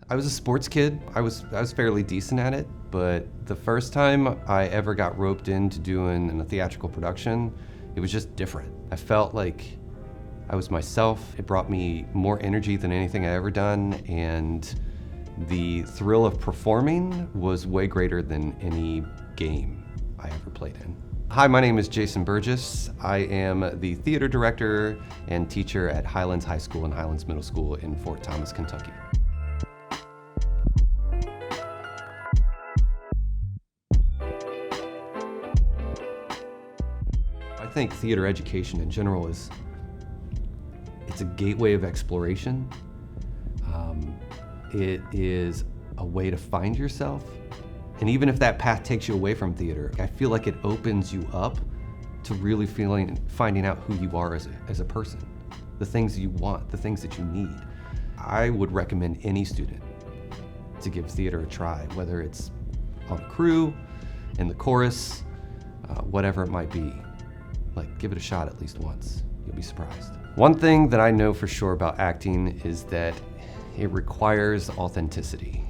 I was a sports kid. I was fairly decent at it, but the first time I ever got roped into doing a theatrical production, it was just different. I felt like I was myself. It brought me more energy than anything I ever done, and the thrill of performing was way greater than any game I ever played in. Hi, my name is Jason Burgess. I am the theater director and teacher at Highlands High School and Highlands Middle School in Fort Thomas, Kentucky. I think theater education in general it's a gateway of exploration. It is a way to find yourself. And even if that path takes you away from theater, I feel like it opens you up to really finding out who you are as a person, the things you want, the things that you need. I would recommend any student to give theater a try, whether it's on a crew, in the chorus, whatever it might be. Like, give it a shot at least once. You'll be surprised. One thing that I know for sure about acting is that it requires authenticity.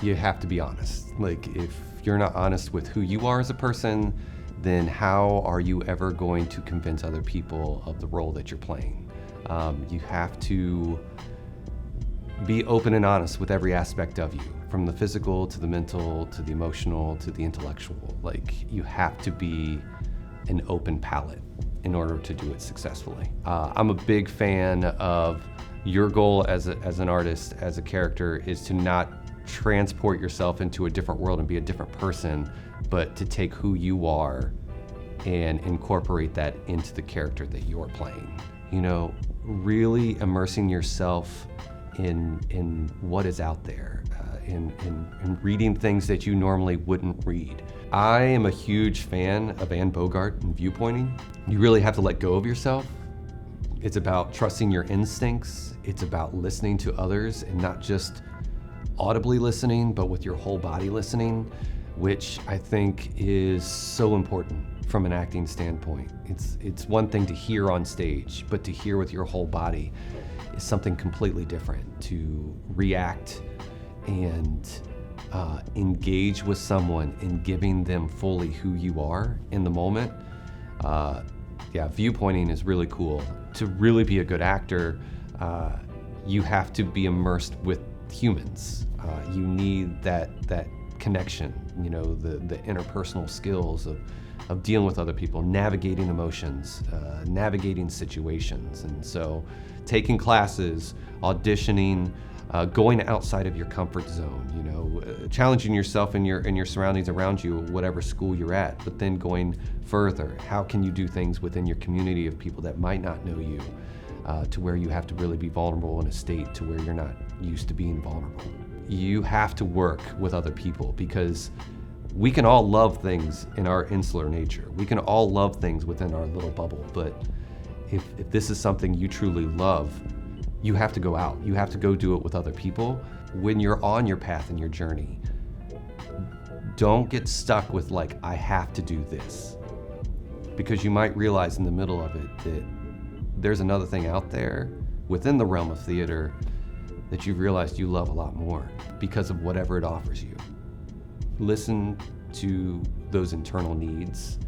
You have to be honest. Like, if you're not honest with who you are as a person, then how are you ever going to convince other people of the role that you're playing? You have to be open and honest with every aspect of you, from the physical to the mental to the emotional to the intellectual. Like, you have to be an open palette in order to do it successfully. I'm a big fan of your goal as an artist, as a character, is to not transport yourself into a different world and be a different person, but to take who you are and incorporate that into the character that you're playing. You know, really immersing yourself in what is out there, in reading things that you normally wouldn't read. I am a huge fan of Anne Bogart and viewpointing. You really have to let go of yourself. It's about trusting your instincts. It's about listening to others and not just audibly listening, but with your whole body listening, which I think is so important from an acting standpoint. It's one thing to hear on stage, but to hear with your whole body is something completely different. To react and engage with someone in giving them fully who you are in the moment. Viewpointing is really cool. To really be a good actor, you have to be immersed with humans. You need that connection, you know, the interpersonal skills of dealing with other people, navigating emotions, navigating situations. And so taking classes, auditioning, going outside of your comfort zone, you know, challenging yourself in your surroundings around you, whatever school you're at, but then going further. How can you do things within your community of people that might not know you, to where you have to really be vulnerable in a state to where you're not used to being vulnerable. You have to work with other people, because we can all love things in our insular nature. We can all love things within our little bubble, but if this is something you truly love, you have to go out. You have to go do it with other people. When you're on your path and your journey, don't get stuck with like, I have to do this. Because you might realize in the middle of it that there's another thing out there within the realm of theater that you've realized you love a lot more because of whatever it offers you. Listen to those internal needs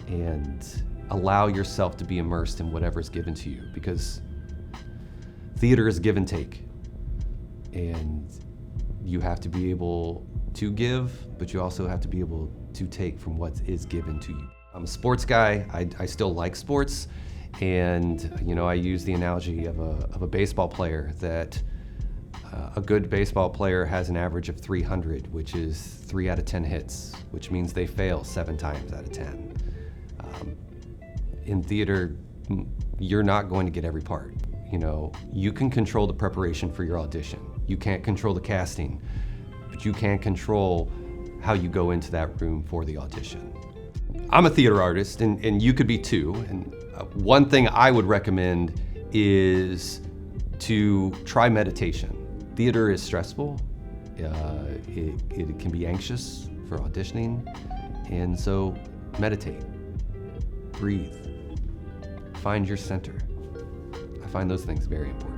and allow yourself to be immersed in whatever's given to you, because theater is give and take, and you have to be able to give, but you also have to be able to take from what is given to you. I'm a sports guy. I still like sports, and you know, I use the analogy of a baseball player that a good baseball player has an average of 300, which is 3 out of 10 hits, which means they fail 7 times out of 10. In theater, you're not going to get every part. You know, you can control the preparation for your audition. You can't control the casting, but you can control how you go into that room for the audition. I'm a theater artist, and you could be too. And one thing I would recommend is to try meditation. Theater is stressful. It can be anxious for auditioning. And so meditate, breathe, find your center. I find those things very important.